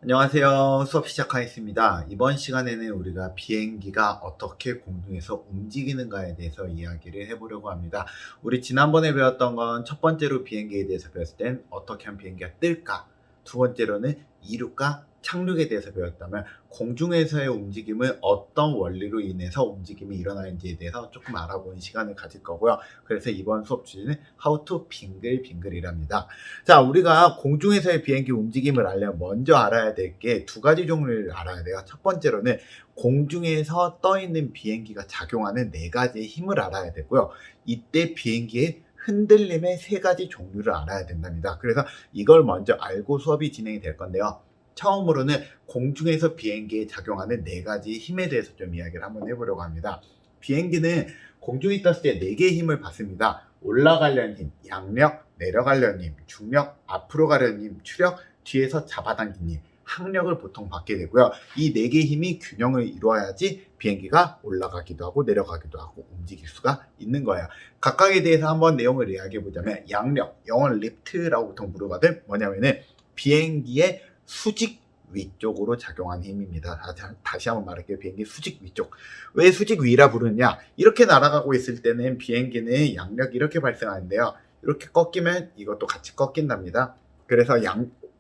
안녕하세요. 수업 시작하겠습니다. 이번 시간에는 우리가 비행기가 어떻게 공중에서 움직이는가에 대해서 이야기를 해보려고 합니다. 우리 지난번에 배웠던 건 첫 번째로 비행기에 대해서 배웠을 땐 어떻게 하면 비행기가 뜰까? 두 번째로는 이륙과 착륙에 대해서 배웠다면 공중에서의 움직임은 어떤 원리로 인해서 움직임이 일어나는지에 대해서 조금 알아보는 시간을 가질 거고요. 그래서 이번 수업 주제는 How to 빙글빙글이랍니다. 자, 우리가 공중에서의 비행기 움직임을 알려면 먼저 알아야 될 게 두 가지 종류를 알아야 돼요. 첫 번째로는 공중에서 떠 있는 비행기가 작용하는 네 가지의 힘을 알아야 되고요. 이때 비행기의 흔들림의 세 가지 종류를 알아야 된답니다. 그래서 이걸 먼저 알고 수업이 진행이 될 건데요. 처음으로는 공중에서 비행기에 작용하는 네 가지 힘에 대해서 좀 이야기를 한번 해보려고 합니다. 비행기는 공중에 떴을 때 네 개의 힘을 받습니다. 올라가려는 힘, 양력, 내려가려는 힘, 중력, 앞으로 가려는 힘, 추력, 뒤에서 잡아당기는 힘, 항력을 보통 받게 되고요. 이 네 개의 힘이 균형을 이루어야지 비행기가 올라가기도 하고 내려가기도 하고 움직일 수가 있는 거예요. 각각에 대해서 한번 내용을 이야기해 보자면 양력, 영어는 리프트라고 보통 부르거든. 뭐냐면은 비행기의 수직 위쪽으로 작용하는 힘입니다. 다시 한번 말할게요. 비행기 수직 위쪽. 왜 수직 위라 부르느냐? 이렇게 날아가고 있을 때는 비행기는 양력이 이렇게 발생하는데요. 이렇게 꺾이면 이것도 같이 꺾인답니다. 그래서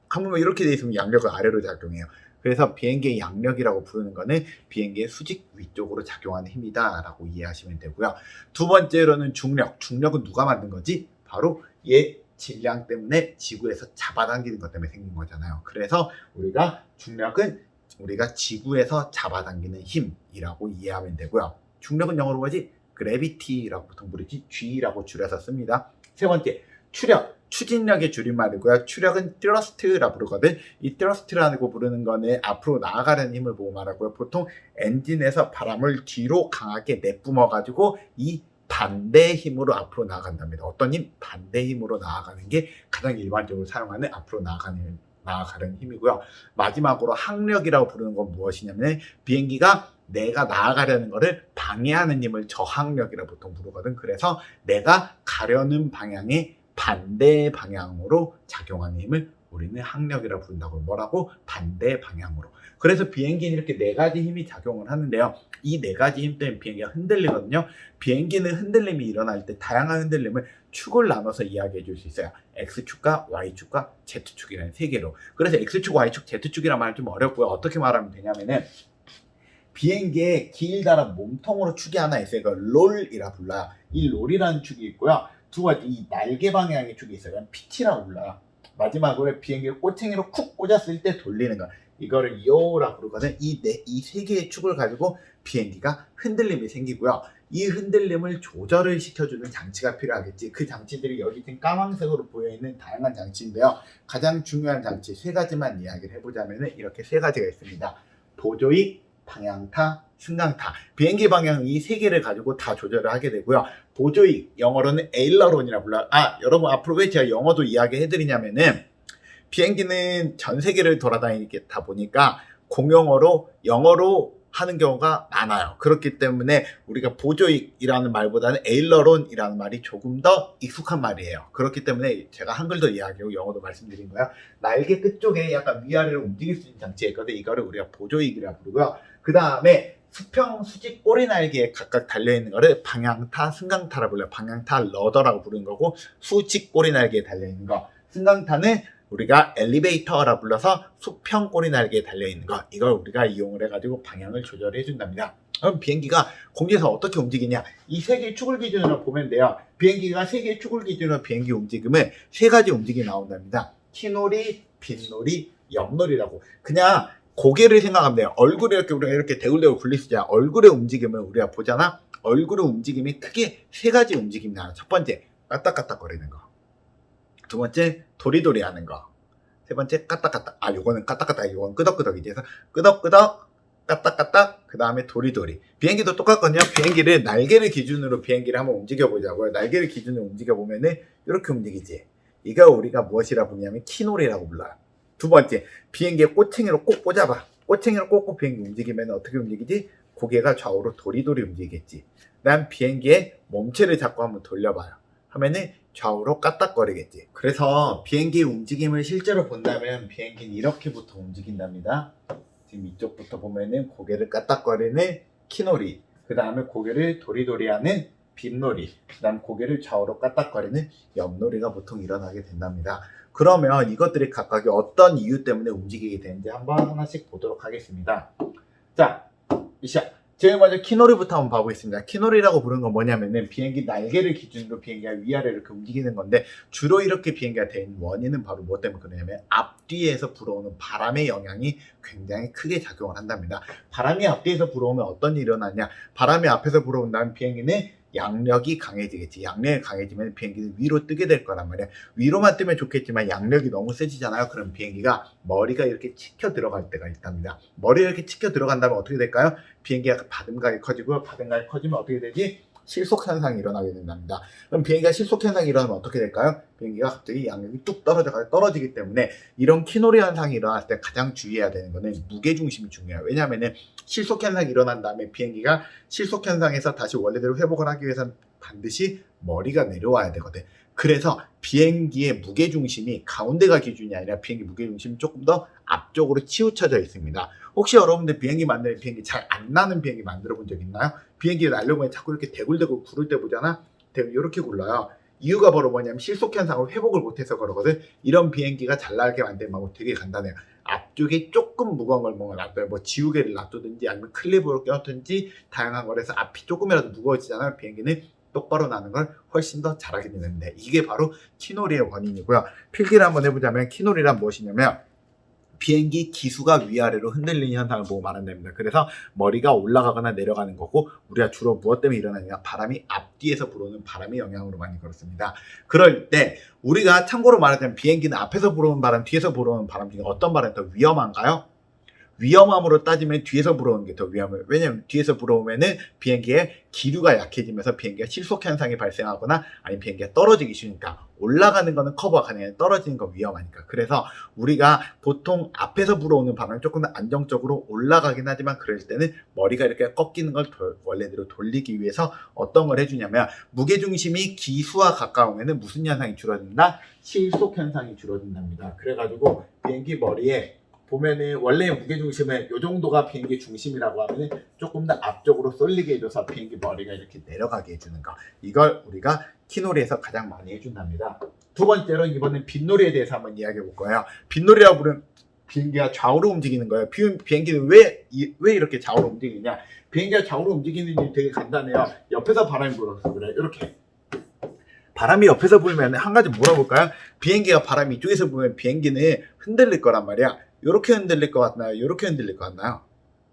한번 이렇게 돼 있으면 양력은 아래로 작용해요. 그래서 비행기의 양력이라고 부르는 거는 비행기의 수직 위쪽으로 작용하는 힘이다 라고 이해하시면 되고요. 두 번째로는 중력. 중력은 누가 만든 거지? 바로 얘 질량 때문에 지구에서 잡아당기는 것 때문에 생긴 거잖아요. 그래서 우리가 중력은 우리가 지구에서 잡아당기는 힘이라고 이해하면 되고요. 중력은 영어로 뭐지? gravity라고 보통 부르지 G라고 줄여서 씁니다. 세 번째, 추력. 추진력의 줄임말이고요. 추력은 thrust라고 부르거든. 이 thrust라고 부르는 거는 앞으로 나아가는 힘을 보고 말하고요. 보통 엔진에서 바람을 뒤로 강하게 내뿜어가지고 이 반대 힘으로 앞으로 나아간답니다. 어떤 힘? 반대 힘으로 나아가는 게 가장 일반적으로 사용하는 앞으로 나아가는 힘이고요. 마지막으로 항력이라고 부르는 건 무엇이냐면 비행기가 내가 나아가려는 거를 방해하는 힘을 저항력이라고 보통 부르거든. 그래서 내가 가려는 방향의 반대 방향으로 작용하는 힘을 우리는 항력이라고 부른다고. 뭐라고? 반대 방향으로. 그래서 비행기는 이렇게 네 가지 힘이 작용을 하는데요. 이 네 가지 힘 때문에 비행기가 흔들리거든요. 비행기는 흔들림이 일어날 때 다양한 흔들림을 축을 나눠서 이야기해 줄 수 있어요. X축과 Y축과 Z축이라는 세 개로. 그래서 X축, Y축, Z축이란 말은 좀 어렵고요. 어떻게 말하면 되냐면은 비행기에 길다란 몸통으로 축이 하나 있어요. 이걸 롤이라 불러요. 이 롤이라는 축이 있고요. 두 가지 이 날개 방향의 축이 있어요. 피치라고 불러요. 마지막으로 비행기를 꼬챙이로 쿡 꽂았을 때 돌리는 거. 이거를 요라 부르거든. 이 세 개의 축을 가지고 비행기가 흔들림이 생기고요. 이 흔들림을 조절을 시켜주는 장치가 필요하겠지. 그 장치들이 여기 지금 까만색으로 보여있는 다양한 장치인데요. 가장 중요한 장치 세 가지만 이야기를 해보자면 이렇게 세 가지가 있습니다. 보조익, 방향타, 승강타. 비행기 방향 이 세 개를 가지고 다 조절을 하게 되고요. 보조익, 영어로는 에일러론이라 불러요. 여러분 앞으로 왜 제가 영어도 이야기해드리냐면은 비행기는 전 세계를 돌아다니다 보니까 영어로 하는 경우가 많아요. 그렇기 때문에 우리가 보조익이라는 말보다는 에일러론이라는 말이 조금 더 익숙한 말이에요. 그렇기 때문에 제가 한글도 이야기하고 영어도 말씀드린 거예요. 날개 끝쪽에 약간 위아래로 움직일 수 있는 장치가 있거든요. 이거를 우리가 보조익이라고 부르고요. 그 다음에 수평, 수직, 꼬리 날개에 각각 달려있는 거를 방향타, 승강타라 불러요. 방향타, 러더라고 부르는 거고 수직 꼬리 날개에 달려있는 거. 승강타는 우리가 엘리베이터라 불러서 수평 꼬리 날개에 달려있는 거. 이걸 우리가 이용을 해가지고 방향을 조절해 준답니다. 그럼 비행기가 공중에서 어떻게 움직이냐? 이 세 개의 축을 기준으로 보면 돼요. 비행기가 세 개의 축을 기준으로 비행기 움직임은 세 가지 움직임이 나온답니다. 키놀이, 빗놀이, 옆놀이라고. 그냥 고개를 생각하면 돼요. 얼굴이 우리가 이렇게 대굴대굴 굴리시잖아. 얼굴의 움직임을 우리가 보잖아. 얼굴의 움직임이 크게 세 가지 움직임이 나와요. 첫 번째, 까딱까딱거리는 거. 두 번째, 도리도리 하는 거. 세 번째, 까딱까딱. 요거는 까딱까딱, 요거는 끄덕끄덕이지. 그래서 끄덕끄덕, 까딱까딱, 그 다음에 도리도리. 비행기도 똑같거든요. 비행기를 날개를 기준으로 비행기를 한번 움직여보자고요. 날개를 기준으로 움직여보면은 이렇게 움직이지. 이거 우리가 무엇이라 부르냐면 키놀이라고 불러요. 두 번째, 비행기에 꼬챙이로 꼭 꽂아봐. 꼬챙이로 꽂고 비행기 움직이면 어떻게 움직이지? 고개가 좌우로 도리도리 움직이겠지. 그 다음 비행기의 몸체를 잡고 한번 돌려봐요. 하면은 좌우로 까딱거리겠지. 그래서 비행기 움직임을 실제로 본다면 비행기는 이렇게부터 움직인답니다. 지금 이쪽부터 보면은 고개를 까딱거리는 키놀이, 그 다음에 고개를 도리도리하는 빗놀이, 그 다음 고개를 좌우로 까딱거리는 옆놀이가 보통 일어나게 된답니다. 그러면 이것들이 각각이 어떤 이유 때문에 움직이게 되는지 한번 하나씩 보도록 하겠습니다. 자, 제일 먼저 키놀이부터 한번 봐보겠습니다. 키놀이라고 부르는 건 뭐냐면은 비행기 날개를 기준으로 비행기가 위아래로 이렇게 움직이는 건데, 주로 이렇게 비행기가 된 원인은 바로 뭐 때문에 그러냐면 앞뒤에서 불어오는 바람의 영향이 굉장히 크게 작용을 한답니다. 바람이 앞뒤에서 불어오면 어떤 일이 일어나냐, 바람이 앞에서 불어온다면 비행기는 양력이 강해지겠지. 양력이 강해지면 비행기는 위로 뜨게 될 거란 말이야. 위로만 뜨면 좋겠지만 양력이 너무 세지잖아요. 그럼 비행기가 머리가 이렇게 치켜 들어갈 때가 있답니다. 머리가 이렇게 치켜 들어간다면 어떻게 될까요? 비행기가 바람각이 커지고요. 바람각이 커지면 어떻게 되지? 실속 현상이 일어나게 된답니다. 그럼 비행기가 실속 현상이 일어나면 어떻게 될까요? 비행기가 갑자기 양력이 뚝 떨어지기 때문에 이런 키놀이 현상이 일어날 때 가장 주의해야 되는 거는 무게 중심이 중요해요. 왜냐하면 실속 현상이 일어난 다음에 비행기가 실속 현상에서 다시 원래대로 회복을 하기 위해서는 반드시 머리가 내려와야 되거든. 그래서 비행기의 무게 중심이 가운데가 기준이 아니라 비행기 무게 중심이 조금 더 앞쪽으로 치우쳐져 있습니다. 혹시 여러분들 비행기 잘 안 나는 비행기 만들어 본 적 있나요? 비행기 날려보면 자꾸 이렇게 대굴대굴 구를 때 보잖아. 이렇게 굴러요. 이유가 바로 뭐냐면 실속 현상을 회복을 못해서 그러거든. 이런 비행기가 잘 날게 만드는 방법 되게 간단해요. 앞쪽에 조금 무거운 걸 놔둬요. 뭐 지우개를 놔두든지 아니면 클립으로 껴든지 다양한 거라서 앞이 조금이라도 무거워지잖아요. 비행기는 똑바로 나는 걸 훨씬 더 잘하게 되는데, 이게 바로 키놀이의 원인이고요. 필기를 한번 해보자면 키놀이란 무엇이냐면 비행기 기수가 위아래로 흔들리는 현상을 보고 말한답니다. 그래서 머리가 올라가거나 내려가는 거고, 우리가 주로 무엇 때문에 일어나냐, 바람이 앞뒤에서 불어오는 바람의 영향으로 많이 그렇습니다. 그럴 때 우리가 참고로 말하자면 비행기는 앞에서 불어오는 바람, 뒤에서 불어오는 바람 중에 어떤 바람이 더 위험한가요? 위험함으로 따지면 뒤에서 불어오는 게 더 위험해요. 왜냐하면 뒤에서 불어오면은 비행기의 기류가 약해지면서 비행기가 실속 현상이 발생하거나 아니면 비행기가 떨어지기 쉬우니까, 올라가는 거는 커버가 가능해, 떨어지는 건 위험하니까. 그래서 우리가 보통 앞에서 불어오는 바람이 조금 더 안정적으로 올라가긴 하지만, 그럴 때는 머리가 이렇게 꺾이는 걸 원래대로 돌리기 위해서 어떤 걸 해주냐면, 무게중심이 기수와 가까우면은 무슨 현상이 줄어든다? 실속 현상이 줄어든답니다. 그래가지고 비행기 머리에 보면은 원래 무게중심은 이 정도가 비행기 중심이라고 하면은 조금 더 앞쪽으로 쏠리게 해줘서 비행기 머리가 이렇게 내려가게 해주는 거, 이걸 우리가 키놀이에서 가장 많이 해준답니다. 두 번째로 이번엔 빗놀이에 대해서 한번 이야기해 볼 거예요. 빗놀이라고 부르는 비행기가 좌우로 움직이는 거예요. 비행기는 왜 이렇게 좌우로 움직이냐? 비행기가 좌우로 움직이는 이유 되게 간단해요. 옆에서 바람이 불어서 그래. 이렇게 바람이 옆에서 불면 한 가지 물어볼까요? 비행기가 바람이 이쪽에서 불면 비행기는 흔들릴 거란 말이야. 이렇게 흔들릴 것 같나요? 이렇게 흔들릴 것 같나요?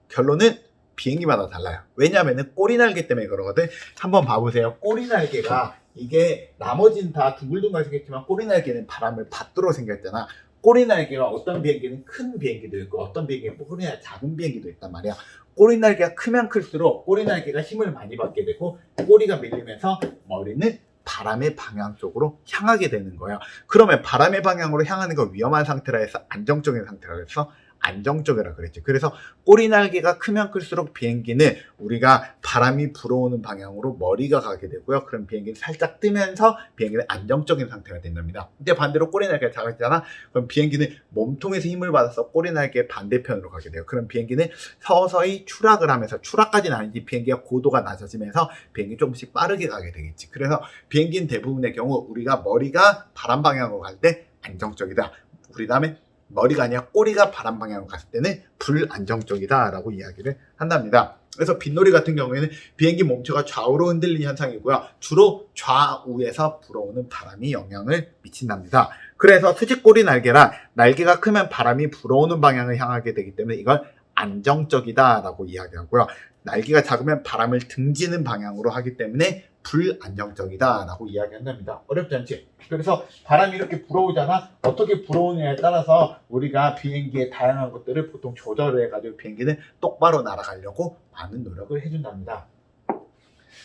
결론은 비행기마다 달라요. 왜냐하면 꼬리 날개 때문에 그러거든. 한번 봐보세요. 꼬리 날개가, 이게 나머지는 다 둥글둥글 생겼지만 꼬리 날개는 바람을 받도록 생겼잖아. 꼬리 날개가 어떤 비행기는 큰 비행기도 있고 어떤 비행기는 꼬리가 작은 비행기도 있단 말이야. 꼬리 날개가 크면 클수록 꼬리 날개가 힘을 많이 받게 되고 꼬리가 밀리면서 머리는 바람의 방향 쪽으로 향하게 되는 거예요. 그러면 바람의 방향으로 향하는 거 위험한 상태라 해서 안정적인 상태라 해서 안정적이라 그랬죠. 그래서 꼬리 날개가 크면 클수록 비행기는 우리가 바람이 불어오는 방향으로 머리가 가게 되고요. 그럼 비행기는 살짝 뜨면서 비행기는 안정적인 상태가 된답니다. 근데 반대로 꼬리 날개가 작아지잖아. 그럼 비행기는 몸통에서 힘을 받아서 꼬리 날개 반대편으로 가게 돼요. 그럼 비행기는 서서히 추락을 하면서, 추락까지는 아니지, 비행기가 고도가 낮아지면서 비행기 조금씩 빠르게 가게 되겠지. 그래서 비행기는 대부분의 경우 우리가 머리가 바람 방향으로 갈 때 안정적이다. 우리 다음에 머리가 아니라 꼬리가 바람 방향으로 갔을 때는 불안정적이다 라고 이야기를 한답니다. 그래서 빗놀이 같은 경우에는 비행기 몸체가 좌우로 흔들리는 현상이고요. 주로 좌우에서 불어오는 바람이 영향을 미친답니다. 그래서 수직꼬리 날개라, 날개가 크면 바람이 불어오는 방향을 향하게 되기 때문에 이걸 안정적이다 라고 이야기하고요. 날개가 작으면 바람을 등지는 방향으로 하기 때문에 불안정적이다 라고 이야기한답니다. 어렵지 않지? 그래서 바람이 이렇게 불어오잖아. 어떻게 불어오느냐에 따라서 우리가 비행기의 다양한 것들을 보통 조절을 해가지고 비행기는 똑바로 날아가려고 많은 노력을 해준답니다.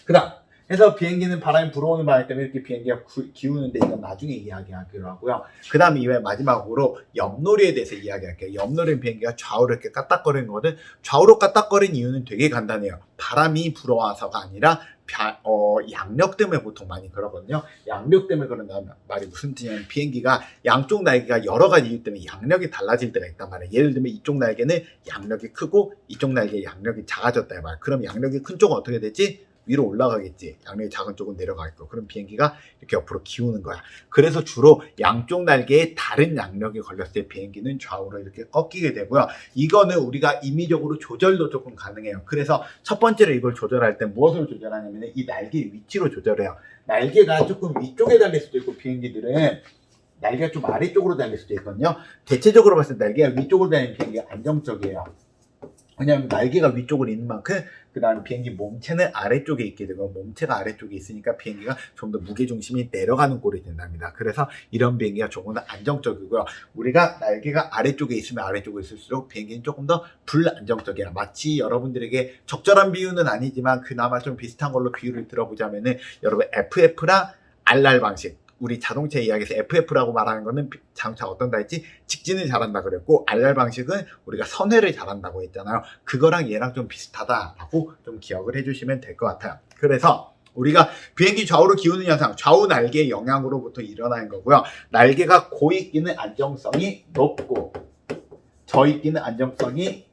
그 다음, 그래서 비행기는 바람이 불어오는 바람 때문에 이렇게 비행기가 기우는데, 이건 나중에 이야기하기로 하고요. 그 다음 이후에 마지막으로 옆놀이에 대해서 이야기할게요. 옆놀이는 비행기가 좌우로 이렇게 까딱거리는 거거든. 좌우로 까딱거리는 이유는 되게 간단해요. 바람이 불어와서가 아니라 양력 때문에 보통 많이 그러거든요. 양력 때문에 그런다는 말이 무슨 뜻이냐면 비행기가 양쪽 날개가 여러 가지 이유 때문에 양력이 달라질 때가 있단 말이에요. 예를 들면 이쪽 날개는 양력이 크고 이쪽 날개 양력이 작아졌다 말. 그럼 양력이 큰 쪽은 어떻게 되지? 위로 올라가겠지. 양력이 작은 쪽은 내려가겠고. 그럼 비행기가 이렇게 옆으로 기우는 거야. 그래서 주로 양쪽 날개에 다른 양력이 걸렸을 때 비행기는 좌우로 이렇게 꺾이게 되고요. 이거는 우리가 임의적으로 조절도 조금 가능해요. 그래서 첫 번째로 이걸 조절할 때 무엇을 조절하냐면 이 날개의 위치로 조절해요. 날개가 조금 위쪽에 달릴 수도 있고 비행기들은 날개가 좀 아래쪽으로 달릴 수도 있거든요. 대체적으로 봤을 때 날개가 위쪽으로 달리는 비행기가 안정적이에요. 왜냐하면 날개가 위쪽으로 있는 만큼 그 다음 비행기 몸체는 아래쪽에 있게 되고 몸체가 아래쪽에 있으니까 비행기가 좀 더 무게중심이 내려가는 꼴이 된답니다. 그래서 이런 비행기가 조금 더 안정적이고요. 우리가 날개가 아래쪽에 있으면 아래쪽에 있을수록 비행기는 조금 더 불안정적이야. 마치 여러분들에게 적절한 비유는 아니지만 그나마 좀 비슷한 걸로 비유를 들어보자면은 여러분 FF랑 RR 방식, 우리 자동차 이야기에서 FF라고 말하는 거는 자동차 어떤다 했지? 직진을 잘한다 그랬고 RR 방식은 우리가 선회를 잘한다고 했잖아요. 그거랑 얘랑 좀 비슷하다라고 좀 기억을 해주시면 될 것 같아요. 그래서 우리가 비행기 좌우로 기우는 현상, 좌우 날개의 영향으로부터 일어나는 거고요. 날개가 고있기는 안정성이 높고 저있기는 안정성이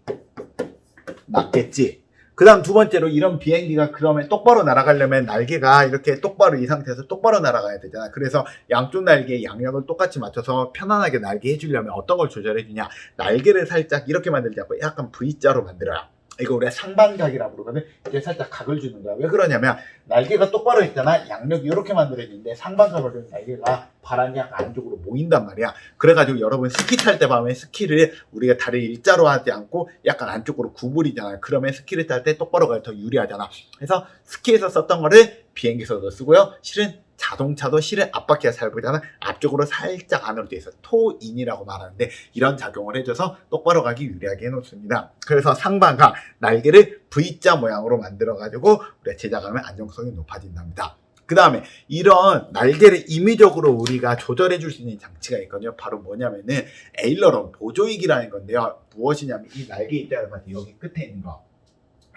낮겠지. 그 다음 두 번째로 이런 비행기가 그러면 똑바로 날아가려면 날개가 이렇게 똑바로 이 상태에서 똑바로 날아가야 되잖아. 그래서 양쪽 날개의 양력을 똑같이 맞춰서 편안하게 날개 해주려면 어떤 걸 조절해 주냐. 날개를 살짝 이렇게 만들지 않고 약간 V자로 만들어요. 이거 우리가 상반각이라고 그러거든. 이제 살짝 각을 주는 거야. 왜 그러냐면 날개가 똑바로 있잖아. 양력이 이렇게 만들어지는데 상반각을 주는 날개가 바람이 약간 안쪽으로 모인단 말이야. 그래가지고 여러분 스키 탈 때 보면 스키를 우리가 다리를 일자로 하지 않고 약간 안쪽으로 구부리잖아요. 그러면 스키를 탈 때 똑바로 가야 더 유리하잖아. 그래서 스키에서 썼던 거를 비행기에서도 쓰고요. 실은 자동차도 실은 앞바퀴가 잘 보잖아. 앞쪽으로 살짝 안으로 돼 있어. 토인이라고 말하는데 이런 작용을 해줘서 똑바로 가기 유리하게 해놓습니다. 그래서 상반각 날개를 V자 모양으로 만들어가지고 우리가 제작하면 안정성이 높아진답니다. 그 다음에 이런 날개를 임의적으로 우리가 조절해 줄 수 있는 장치가 있거든요. 바로 뭐냐면은 에일러론 보조익이라는 건데요. 무엇이냐면 이 날개 있다는 것 여기 끝에 있는 거.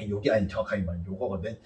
여기 아니 정확하게 말하면 요거거든.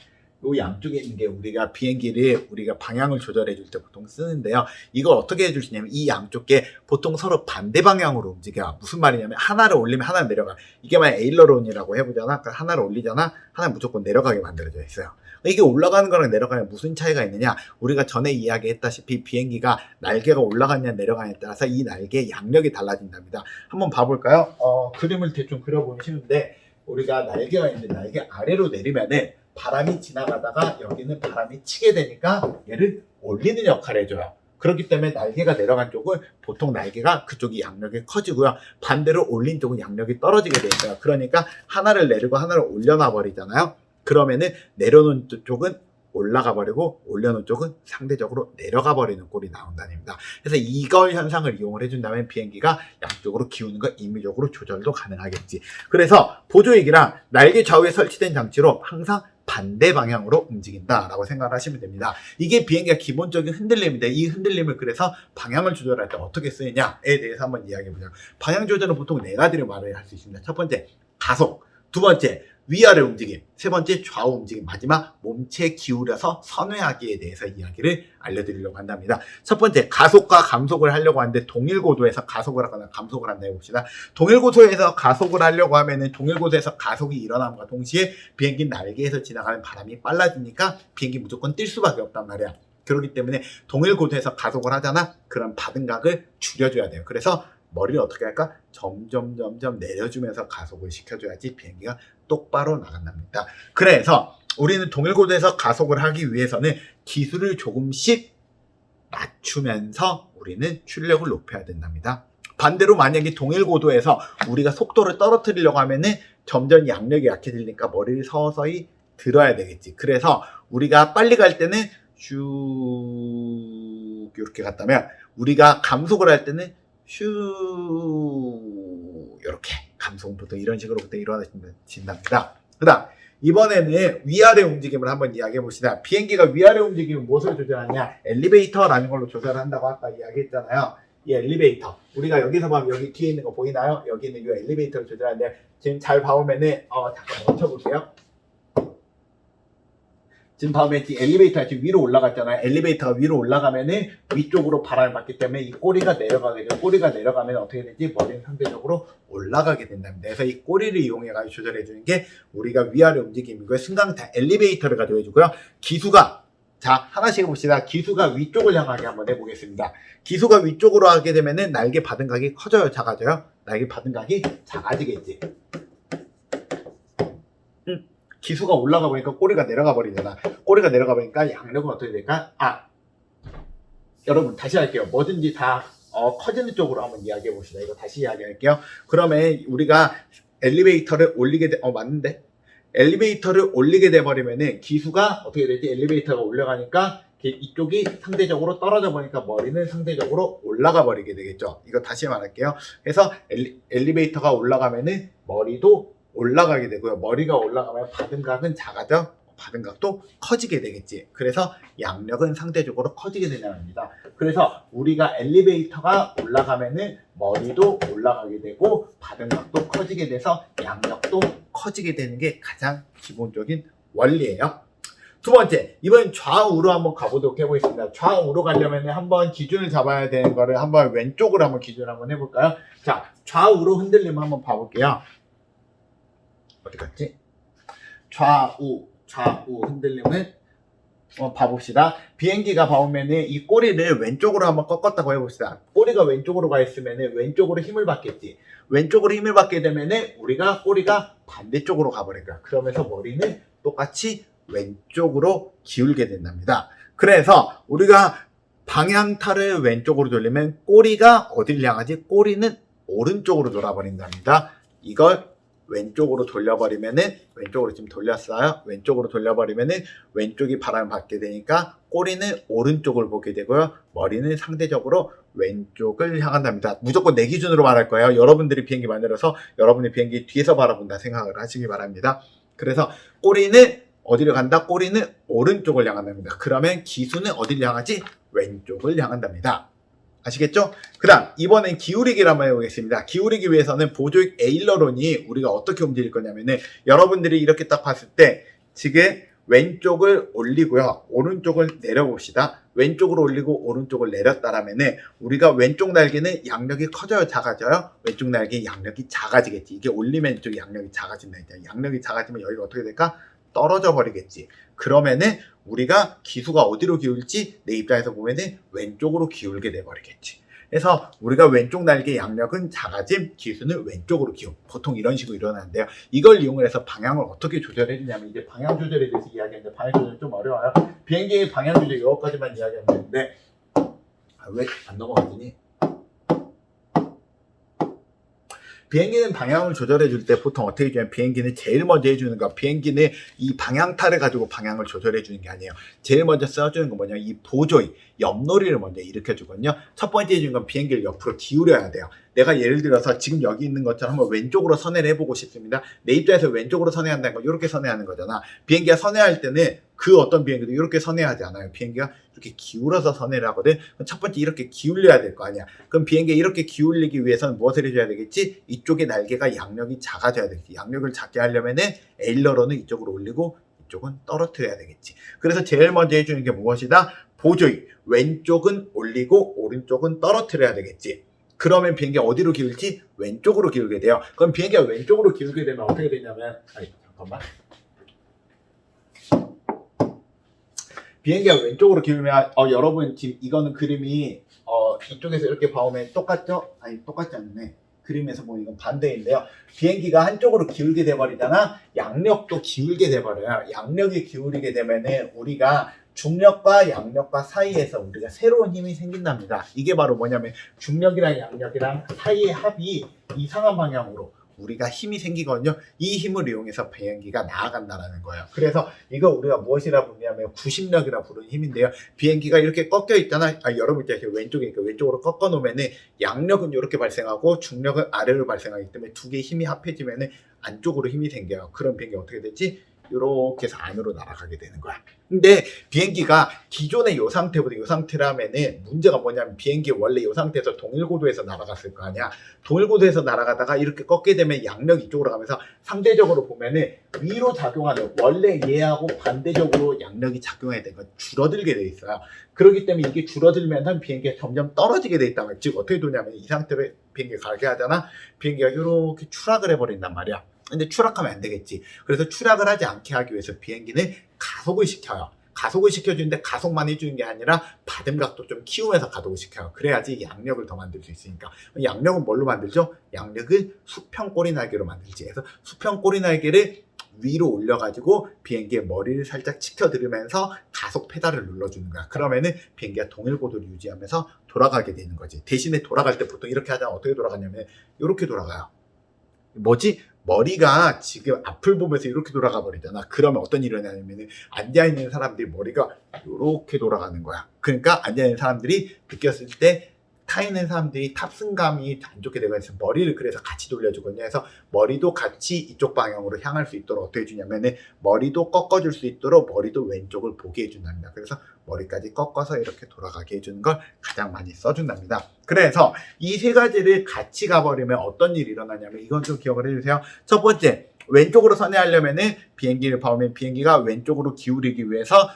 요 양쪽에 있는 게 우리가 비행기를 우리가 방향을 조절해 줄 때 보통 쓰는데요. 이걸 어떻게 해줄 수 있냐면 이 양쪽 게 보통 서로 반대 방향으로 움직여. 무슨 말이냐면 하나를 올리면 하나는 내려가. 이게 만약 에일러론이라고 해보잖아. 그러니까 하나를 올리잖아. 하나는 무조건 내려가게 만들어져 있어요. 이게 올라가는 거랑 내려가는 무슨 차이가 있느냐. 우리가 전에 이야기했다시피 비행기가 날개가 올라가냐 내려가냐에 따라서 이 날개의 양력이 달라진답니다. 한번 봐볼까요? 그림을 대충 그려보면 쉬운데 우리가 날개가 있는데 날개 아래로 내리면은 바람이 지나가다가 여기는 바람이 치게 되니까 얘를 올리는 역할을 해줘요. 그렇기 때문에 날개가 내려간 쪽은 보통 날개가 그쪽이 양력이 커지고요. 반대로 올린 쪽은 양력이 떨어지게 돼 있어요. 그러니까 하나를 내리고 하나를 올려놔 버리잖아요. 그러면은 내려놓은 쪽은 올라가 버리고 올려놓은 쪽은 상대적으로 내려가 버리는 꼴이 나온다입니다. 그래서 이걸 현상을 이용을 해준다면 비행기가 양쪽으로 기우는 거 임의적으로 조절도 가능하겠지. 그래서 보조익이랑 날개 좌우에 설치된 장치로 항상 반대 방향으로 움직인다라고 생각을 하시면 됩니다. 이게 비행기가 기본적인 흔들림인데 이 흔들림을 그래서 방향을 조절할 때 어떻게 쓰느냐에 대해서 한번 이야기해보자. 방향 조절은 보통 네 가지를 말을 할 수 있습니다. 첫 번째 가속, 두 번째 위아래 움직임, 세 번째 좌우 움직임, 마지막 몸체 기울여서 선회하기에 대해서 이야기를 알려드리려고 한답니다. 첫 번째 가속과 감속을 하려고 하는데 동일 고도에서 가속을 하거나 감속을 한다 해봅시다. 동일 고도에서 가속을 하려고 하면은 동일 고도에서 가속이 일어남과 동시에 비행기 날개에서 지나가는 바람이 빨라지니까 비행기 무조건 뛸 수밖에 없단 말이야. 그렇기 때문에 동일 고도에서 가속을 하잖아. 그럼 받은 각을 줄여줘야 돼요. 그래서 머리를 어떻게 할까? 점점 내려주면서 가속을 시켜줘야지 비행기가 똑바로 나간답니다. 그래서 우리는 동일 고도에서 가속을 하기 위해서는 기술을 조금씩 낮추면서 우리는 출력을 높여야 된답니다. 반대로 만약에 동일 고도에서 우리가 속도를 떨어뜨리려고 하면은 점점 양력이 약해지니까 머리를 서서히 들어야 되겠지. 그래서 우리가 빨리 갈 때는 슉 이렇게 갔다면 우리가 감속을 할 때는 슈 이렇게 감속은 보통 이런 식으로 부터 일어나진답니다. 그 다음 이번에는 위아래 움직임을 한번 이야기해 봅시다. 비행기가 위아래 움직임을 무엇을 조절하냐? 엘리베이터라는 걸로 조절을 한다고 아까 이야기했잖아요. 이 엘리베이터 우리가 여기서 보면 여기 뒤에 있는 거 보이나요? 여기 있는 이 엘리베이터를 조절하는데 지금 잘 봐오면은 잠깐 멈춰볼게요. 지금 다음에 엘리베이터가 지금 위로 올라갔잖아요. 엘리베이터가 위로 올라가면은 위쪽으로 바람을 받기 때문에 이 꼬리가 내려가게 되고, 꼬리가 내려가면 어떻게 되지? 머리는 상대적으로 올라가게 된답니다. 그래서 이 꼬리를 이용해가지고 조절해주는 게 우리가 위아래 움직임이고요. 승강차 엘리베이터를 가지고 해주고요. 기수가, 자, 하나씩 해봅시다. 기수가 위쪽을 향하게 한번 해보겠습니다. 기수가 위쪽으로 하게 되면은 날개 바등각이 커져요? 작아져요? 날개 바등각이 작아지겠지. 기수가 올라가 보니까 꼬리가 내려가 버리잖아. 꼬리가 내려가 보니까 양력은 어떻게 될까? 여러분 다시 할게요. 뭐든지 다 커지는 쪽으로 한번 이야기해 봅시다. 이거 다시 이야기할게요. 그러면 우리가 엘리베이터를 올리게 맞는데? 엘리베이터를 올리게 돼 버리면은 기수가 어떻게 되지? 엘리베이터가 올라가니까 이쪽이 상대적으로 떨어져 보니까 머리는 상대적으로 올라가 버리게 되겠죠. 이거 다시 말할게요. 그래서 엘리베이터가 올라가면은 머리도 올라가게 되고요. 머리가 올라가면 바등각은 작아져, 바등각도 커지게 되겠지. 그래서 양력은 상대적으로 커지게 된답니다. 그래서 우리가 엘리베이터가 올라가면은 머리도 올라가게 되고 바등각도 커지게 돼서 양력도 커지게 되는 게 가장 기본적인 원리예요. 두 번째, 이번 좌우로 한번 가보도록 해보겠습니다. 좌우로 가려면 한번 기준을 잡아야 되는 거를 한번 왼쪽으로 한번 기준을 한번 해볼까요? 자, 좌우로 흔들림 한번 봐볼게요. 어디 갔지? 좌우 흔들림을 봐봅시다. 비행기가 봐오면은 이 꼬리를 왼쪽으로 한번 꺾었다고 해봅시다. 꼬리가 왼쪽으로 가 있으면은 왼쪽으로 힘을 받겠지. 왼쪽으로 힘을 받게 되면은 우리가 꼬리가 반대쪽으로 가버릴 거야. 그러면서 머리는 똑같이 왼쪽으로 기울게 된답니다. 그래서 우리가 방향타를 왼쪽으로 돌리면 꼬리가 어디를 향하지? 꼬리는 오른쪽으로 돌아버린답니다. 이걸 왼쪽으로 돌려버리면은, 왼쪽으로 지금 돌렸어요. 왼쪽으로 돌려버리면은 왼쪽이 바람을 받게 되니까 꼬리는 오른쪽을 보게 되고요. 머리는 상대적으로 왼쪽을 향한답니다. 무조건 내 기준으로 말할 거예요. 여러분들이 비행기 만들어서 여러분이 비행기 뒤에서 바라본다 생각을 하시기 바랍니다. 그래서 꼬리는 어디를 간다? 꼬리는 오른쪽을 향한답니다. 그러면 기수는 어디를 향하지? 왼쪽을 향한답니다. 아시겠죠? 그 다음 이번엔 기울이기를 한번 해보겠습니다. 기울이기 위해서는 보조익 에일러론이 우리가 어떻게 움직일 거냐면은, 여러분들이 이렇게 딱 봤을 때 지금 왼쪽을 올리고요, 오른쪽을 내려봅시다. 왼쪽으로 올리고 오른쪽을 내렸다라면은 우리가 왼쪽 날개는 양력이 커져요, 작아져요? 왼쪽 날개 양력이 작아지겠지. 이게 올리면 이쪽이 양력이 작아진다. 양력이 작아지면 여기가 어떻게 될까? 떨어져 버리겠지. 그러면은 우리가 기수가 어디로 기울지 내 입장에서 보면은 왼쪽으로 기울게 돼 버리겠지. 그래서 우리가 왼쪽 날개 양력은 작아짐, 기수는 왼쪽으로 기울. 보통 이런 식으로 일어나는데요. 이걸 이용해서 방향을 어떻게 조절해 주냐면, 이제 방향 조절에 대해서 이야기하는데 방향 조절이 좀 어려워요. 비행기의 방향 조절 이것까지만 이야기하면 되는데 왜 안 넘어가지니? 비행기는 방향을 조절해 줄 때 보통 어떻게 해주냐면, 비행기는 제일 먼저 해주는 거, 비행기는 이 방향타를 가지고 방향을 조절해 주는 게 아니에요. 제일 먼저 써주는 건 뭐냐, 이 보조이, 옆놀이를 먼저 일으켜 주거든요. 첫 번째 해주는 건 비행기를 옆으로 기울여야 돼요. 내가 예를 들어서 지금 여기 있는 것처럼 한번 왼쪽으로 선회를 해보고 싶습니다. 내 입장에서 왼쪽으로 선회한다는 건 이렇게 선회하는 거잖아. 비행기가 선회할 때는 그 어떤 비행기도 이렇게 선회하지 않아요. 비행기가 이렇게 기울어서 선회를 하거든. 그럼 첫 번째 이렇게 기울여야 될 거 아니야. 그럼 비행기가 이렇게 기울이기 위해서는 무엇을 해줘야 되겠지? 이쪽의 날개가 양력이 작아져야 되겠지. 양력을 작게 하려면은 에일러론은 이쪽으로 올리고 이쪽은 떨어뜨려야 되겠지. 그래서 제일 먼저 해주는 게 무엇이다? 보조이. 왼쪽은 올리고 오른쪽은 떨어뜨려야 되겠지. 그러면 비행기가 어디로 기울지? 왼쪽으로 기울게 돼요. 그럼 비행기가 왼쪽으로 기울게 되면 어떻게 되냐면, 잠깐만. 비행기가 왼쪽으로 기울면, 여러분 지금 이거는 그림이 이쪽에서 이렇게 봐오면 똑같죠? 아니, 똑같지 않네. 그림에서 보면 이건 반대인데요. 비행기가 한쪽으로 기울게 돼버리잖아. 양력도 기울게 돼버려요. 양력이 기울이게 되면은 우리가 중력과 양력과 사이에서 우리가 새로운 힘이 생긴답니다. 이게 바로 뭐냐면, 중력이랑 양력이랑 사이의 합이 이상한 방향으로 우리가 힘이 생기거든요. 이 힘을 이용해서 비행기가 나아간다는 거예요. 그래서 이거 우리가 무엇이라 부르냐면 구심력이라 부르는 힘인데요. 비행기가 이렇게 꺾여 있잖아. 여러분 이렇게 왼쪽이니까 왼쪽으로 꺾어 놓으면은 양력은 이렇게 발생하고 중력은 아래로 발생하기 때문에 두 개의 힘이 합해지면은 안쪽으로 힘이 생겨요. 그런 비행기 어떻게 되지? 이렇게 해서 안으로 날아가게 되는 거야. 근데 비행기가 기존의 이 상태보다 이 상태라면은 문제가 뭐냐면 비행기 원래 이 상태에서 동일고도에서 날아갔을 거 아니야. 동일고도에서 날아가다가 이렇게 꺾게 되면 양력이 이쪽으로 가면서 상대적으로 보면은 위로 작용하는 원래 얘하고 반대적으로 양력이 작용해야 되는 건 줄어들게 돼 있어요. 그렇기 때문에 이게 줄어들면서 비행기가 점점 떨어지게 돼 있다는 거야. 즉 어떻게 되냐면 이 상태로 비행기가 가게 하잖아. 비행기가 이렇게 추락을 해버린단 말이야. 근데 추락하면 안 되겠지. 그래서 추락을 하지 않게 하기 위해서 비행기는 가속을 시켜요. 가속을 시켜주는데 가속만 해주는 게 아니라 받음각도 좀 키우면서 가속을 시켜요. 그래야지 양력을 더 만들 수 있으니까. 양력은 뭘로 만들죠? 양력은 수평 꼬리 날개로 만들지. 그래서 수평 꼬리 날개를 위로 올려가지고 비행기의 머리를 살짝 치켜들으면서 가속 페달을 눌러주는 거야. 그러면은 비행기가 동일고도를 유지하면서 돌아가게 되는 거지. 대신에 돌아갈 때 보통 이렇게 하자면 어떻게 돌아가냐면 이렇게 돌아가요. 뭐지? 머리가 지금 앞을 보면서 이렇게 돌아가 버리잖아. 그러면 어떤 일이 일어나냐면 앉아있는 사람들이 머리가 이렇게 돌아가는 거야. 그러니까 앉아있는 사람들이 느꼈을 때 타 있는 사람들이 탑승감이 안 좋게 되고 있어서 머리를 그래서 같이 돌려주거든요. 그래서 머리도 같이 이쪽 방향으로 향할 수 있도록 어떻게 해주냐면은 머리도 꺾어줄 수 있도록 머리도 왼쪽을 보게 해준답니다. 그래서 머리까지 꺾어서 이렇게 돌아가게 해주는 걸 가장 많이 써준답니다. 그래서 이 세 가지를 같이 가버리면 어떤 일이 일어나냐면 이건 좀 기억을 해주세요. 첫 번째, 왼쪽으로 선회하려면은 비행기를 봐오면 비행기가 왼쪽으로 기울이기 위해서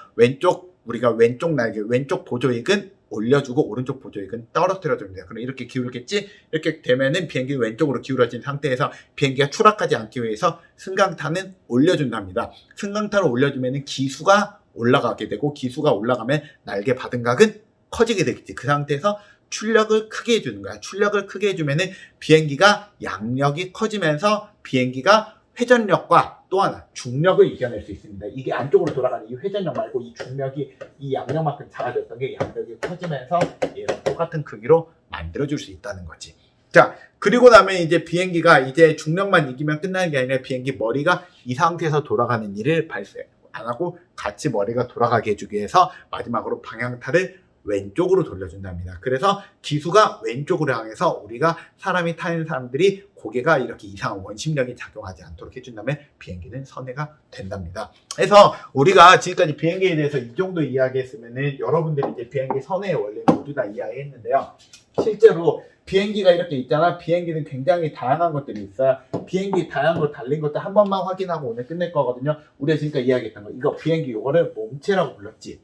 우리가 왼쪽 날개, 왼쪽 보조익은 올려주고 오른쪽 보조익은 떨어뜨려주면 돼요. 그럼 이렇게 기울겠지? 이렇게 되면은 비행기 왼쪽으로 기울어진 상태에서 비행기가 추락하지 않기 위해서 승강탄은 올려준답니다. 승강탄을 올려주면은 기수가 올라가게 되고 기수가 올라가면 날개 받음각은 커지게 되겠지. 그 상태에서 출력을 크게 해주는 거야. 출력을 크게 해주면은 비행기가 양력이 커지면서 비행기가 회전력과 또 하나 중력을 이겨낼 수 있습니다. 이게 안쪽으로 돌아가는 이 회전력 말고 이 중력이 이 양력만큼 작아졌던 게 양력이 커지면서 얘랑 똑같은 크기로 만들어줄 수 있다는 거지. 자, 그리고 나면 이제 비행기가 이제 중력만 이기면 끝나는 게 아니라 비행기 머리가 이 상태에서 돌아가는 일을 발생 안 하고 같이 머리가 돌아가게 해주기 위해서 마지막으로 방향타를 왼쪽으로 돌려준답니다. 그래서 기수가 왼쪽으로 향해서 우리가 사람이 타는 사람들이 고개가 이렇게 이상한 원심력이 작용하지 않도록 해준다면 비행기는 선회가 된답니다. 그래서 우리가 지금까지 비행기에 대해서 이 정도 이야기했으면은 여러분들이 이제 비행기 선회의 원리 모두 다 이야기했는데요. 실제로 비행기가 이렇게 있잖아. 비행기는 굉장히 다양한 것들이 있어요. 비행기 다양한 거 달린 것들 한 번만 확인하고 오늘 끝낼 거거든요. 우리가 지금까지 이야기했던 거. 이거 비행기 요거를 몸체라고 불렀지.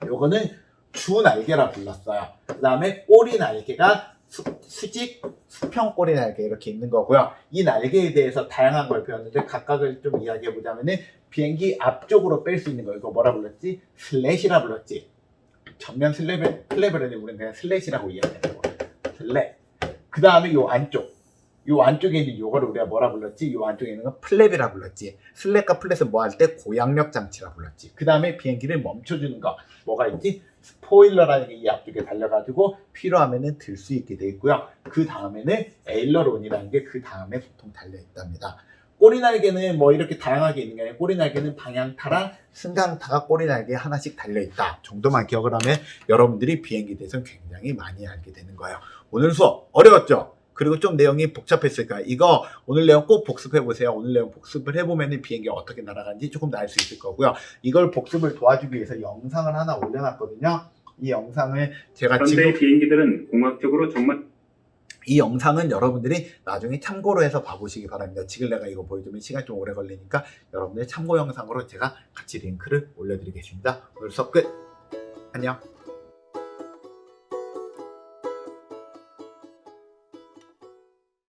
요거는 주 날개라 불렀어요. 그 다음에 꼬리 날개가 수직, 수평 꼬리 날개 이렇게 있는 거고요. 이 날개에 대해서 다양한 걸 배웠는데 각각을 좀 이야기해 보자면은 비행기 앞쪽으로 뺄 수 있는 거 이거 뭐라 불렀지? 슬랫이라 불렀지. 전면 플랩을 우리는 그냥 슬랫이라고 이야기했고 슬랫. 그 다음에 요 안쪽에 있는 요거를 우리가 뭐라 불렀지? 요 안쪽에 있는 건 플랩이라 불렀지. 슬랫과 플랫은 뭐 할 때 고양력 장치라 불렀지. 그 다음에 비행기를 멈춰주는 거 뭐가 있지? 스포일러라는 게 이 앞쪽에 달려가지고 필요하면은 들 수 있게 돼 있고요. 그 다음에는 에일러론이라는 게 그 다음에 보통 달려 있답니다. 꼬리 날개는 뭐 이렇게 다양하게 있는 게 아니라 꼬리 날개는 방향타랑 승강타가 꼬리 날개에 하나씩 달려 있다 정도만 기억을 하면 여러분들이 비행기에 대해서는 굉장히 많이 알게 되는 거예요. 오늘 수업 어려웠죠? 그리고 좀 내용이 복잡했을까? 이거 오늘 내용 꼭 복습해 보세요. 오늘 내용 복습을 해보면 비행기가 어떻게 날아가는지 조금 더 알 수 있을 거고요. 이걸 복습을 도와주기 위해서 영상을 하나 올려놨거든요. 이 영상을 제가 현대의 비행기들은 공학적으로 정말 이 영상은 여러분들이 나중에 참고로 해서 봐보시기 바랍니다. 지금 내가 이거 보여주면 시간이 좀 오래 걸리니까 여러분들 참고 영상으로 제가 같이 링크를 올려드리겠습니다. 오늘 수업 끝. 안녕.